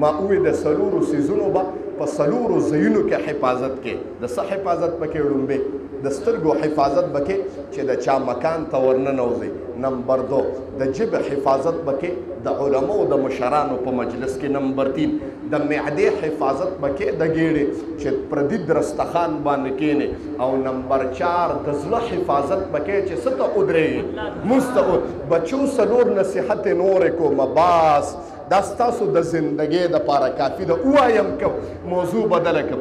ما وې د څلورو څیزونو به په څلورو ځایونو کې حفاظت کې د څه حفاظت پکې وړومبې د سترګو حفاظت به کې چې د چا مکان ته ورننوځي. نمبر 2 د ژبې حفاظت به کې د علماو د مشرانو په مجلس کې. نمبر 3 د معدې حفاظت به کې د ګیډې چې پردي درستخان باندې کېنې. او نمبر 4 د زړه حفاظت به کې چې څه ته ودرېږي مستقل بچو څلور نصیحت نورې کومه باس دا ستاسو د زندګۍ دپاره کافي ده. ووایم که موضوع بدله کړم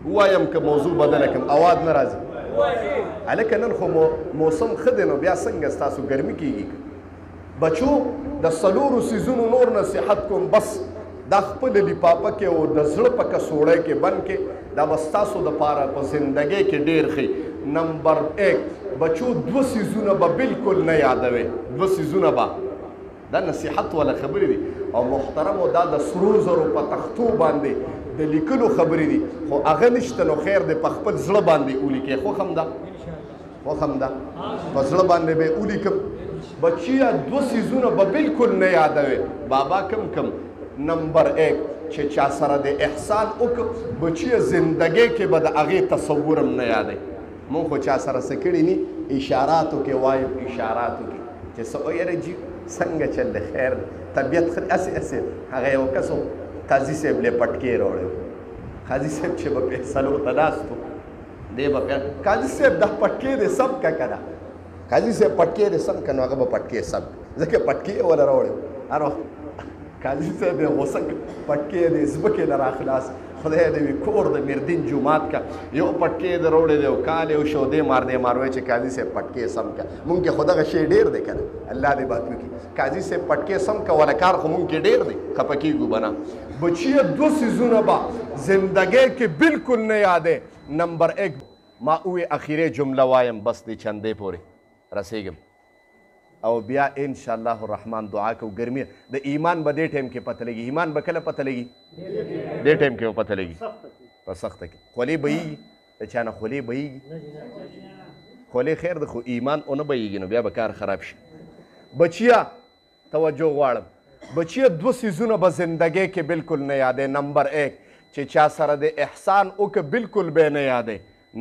ووایم که موضوع بدله کړم اواز نه راځي هلکه نن خو موسم ښه دی نو بیا څنګه ستاسو ګرمي کېږي بچو د څلورو څیزونو نور نصیحت کوم بس دا خپل لفافه کې او د زړه په کڅوړی کې بند کې دا به ستاسو دپاره په زندګۍ کې ډېر ښه. نمبر 1 بچو 2 څیزونه به بالکل نه یادوي. 2 څیزونه به دا نصیحت والا خبرې دي او محترمو دا د سرو زرو په تختو باندې د لیکلو خبرې دي خو هغه نشته نو خیر دی په خپل زړه باندې ولیکئ. خوښ هم ده په زړه باندې به یې ولیکم بچیا 2 څیزونه به بالکل نه یادوي. بابا کم نمبر 1 چې چا سره د احسان وکړه بچیه زندګۍ کې به د هغې تصور هم نه یادوي. مونږ خو چا سره څه کړي ني اشاراتو کې وایم اشاراتو کې چې څه یاره جي څنګه چل دی خیر طبیعت ښه هسې هغه یو کس قاضي صاحب لی پټکې راوړی قاضي صاحب چې به فیصلو ته ناست و دی به قاضي صاحب دا پټکې دی سم که که ده قاضي صاحب پټکې دی سم که نو هغه به پټکې سم ځکه پټکې یې وله راوړی هر وخت قاضي صاحب یې غوسه پټکې دی ځمکې نه راخلاص خدای دې وي کور د میردین جومات کا یو پټکې د راوړی دی او کال یو شو دی مار وایي چې قاضي صاحب پټکې سم که مونږ کې خو دغه شی ډېر دی که نه الله دې بات وکړي قاضي صاحب پټکې سم که وله کار خو مونږ کې ډېر دی خفه کېږو به نه بچیه 2 څیزونه به زندګۍ کې بالکل نه یادې. نمبر 1 ما ووې اخیرې جمله وایم بس دې چندې پورې رسېږم او بیا انشاءالله الرحمن دعا کو. ګرمي د ایمان به دې ټایم کې پته لګي. ایمان به کله پته لګي دې ټایم کې به پته لګي په سخته کې. خولې بهیږي د چا نه خولې بهیږي خولې خیر ده خو ایمان ونه بهیږي نو بیا به کار خراب شي. بچیا توجه غواړم بچیا 2 څیزونه به زندګۍ کې بالکل نه یادې. نمبر 1 چې چا سره د احسان وکړه بالکل به نه یادې.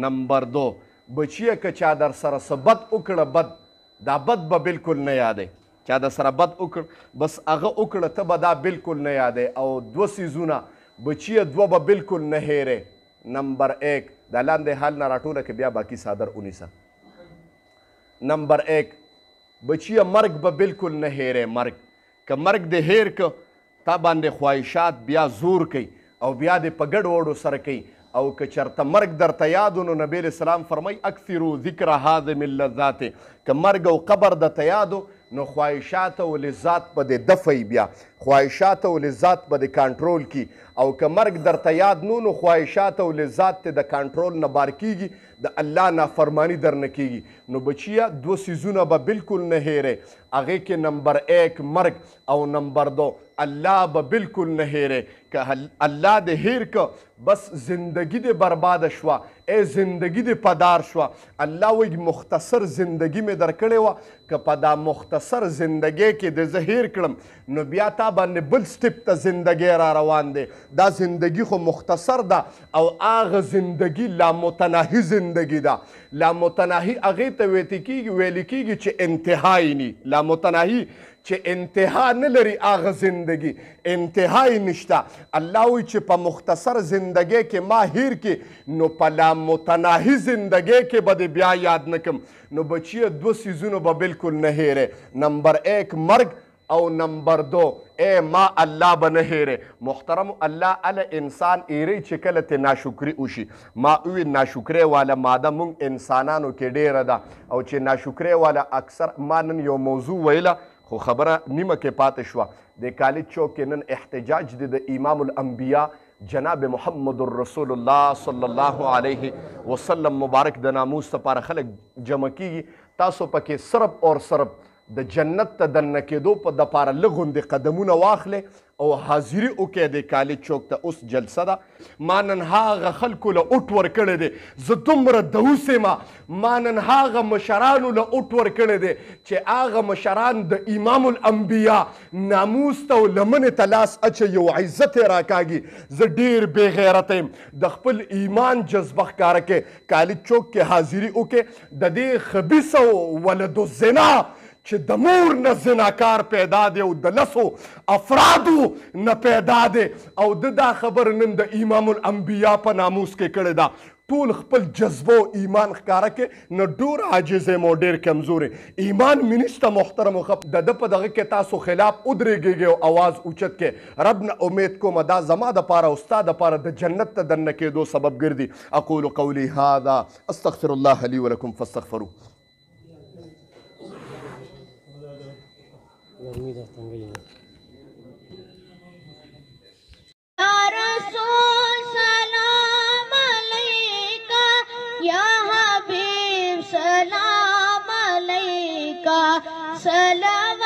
نمبر 2 بچیا که چا در سره څه بد وکړه بد دا بد به بالکل نه یادې. چا در سره بد وکړ بس هغه وکړه ته به دا بالکل نه یادې. او 2 څیزونه بچیه 2 به بالکل نه هیرې. نمبر 1 دا لاندې حال نه راټوله که بیا باقي صادر ونیسه. نمبر 1 بچیه مرګ به بالکل نه هیرې. مرګ که مرګ دې هیر که تا باندې خواهشات بیا زور کوي او بیا دې په ګډ وډو سره کوي او که چرته مرګ درته یاد نو نبی علیه السلام فرمایي اکثرو ذکر هاضم اللذات که مرګ او قبر درته یاد نو خواهشات او لذات به د دفعی بیا خواهشات او لذات به د کنټرول کی او که مرګ درته یاد نو خواهشات او لذات ته د کنټرول نه بار کیږي د الله نافرمانی در نه کیږي. نو بچیا 2 څیزونه به بالکل نه هیرې هغې کې نمبر 1 مرګ او نمبر 2 الله به بالکل نه هیرې. که الله دې هیر که بس زندگی دې برباده شوه ای زندگی دې پدار شوه. الله وایي مختصر زندگی مې درکړې وه که په دا مختصر زندگی کې دې زه هیر کړم نو بیا تا باندې بل سټپ ته زندگی را روان دی. دا زندگی خو مختصر ده او هغه زندگی لامتناهي زندگی ده. لامتناهي هغې ته ویل کېږي چې انتهای ني لامتناهي چې انتها نه لري هغه زندگی انتهای نشته. الله وایي چې په مختصر زندگی کې ما هیر کې نو په لامتناهي زندگی کې به دې بیا یاد نه کړم. نو بچیه 2 څیزونه به بالکل نه هیرې. نمبر 1 مرګ او نمبر 2 ای ما الله به نه هیرې. محترم الله اله انسان ایری چې کله ته ناشکري وشي ما وی ناشکرۍ والا ماده مونږ انسانانو کې ډیره ده او چې ناشکرۍ والا اکثر ما نن یو موضوع ویله خو خبره نیمه کې پاتې شوه. د کالج چوک کې نن احتجاج دی د امام الانبیا جناب محمد رسول الله صلی الله علیه وسلم مبارک د ناموس لپاره خلک جمع کیږي. تاسو پکې صرف اور صرف د جنت ته دننه کېدو په دپاره لږ غوندې قدمونه واخلې او حاضري وکړئ د کالج چوک ته. اوس جلسه ده. ما نن هغه خلکو له اوټ ورکړی دی، زه دومره دوس یم. ما نن هغه مشرانو له اوټ ورکړی دی چې هغه مشران د امام الانبیا ناموس ته او لمنې ته لاس اچوي او عزت یې راکاږي. زه ډېر بې غیرته یم. د خپل ایمان جذبه ښکاره کړئ، کالج چوک کې حاضري وکړئ. د دې خبیثه ولد الزنا چې د مور نه زناکار پیدا دی او د لسو افرادو نه پیدا دی او دا خبر نن د امام الانبیا په ناموس کې کړې ده. ټول خپل جذبه او ایمان ښکاره کړي، نه ډور عاجز یم او ډېر کمزور یم. ایمان منیسته محترم د ده په دغه کې تاسو خلاف ودرېږئ او اواز اوچت کړئ. رب نه امید کوم دا زما دپاره او ستا دپاره د جنت ته دننه کېدو سبب ګرځي. اقول قولي هذا استغفر الله لي ولكم فاستغفروه. या रसूल सलाम अलैका, या हबीब सलाम अलैका, सलाम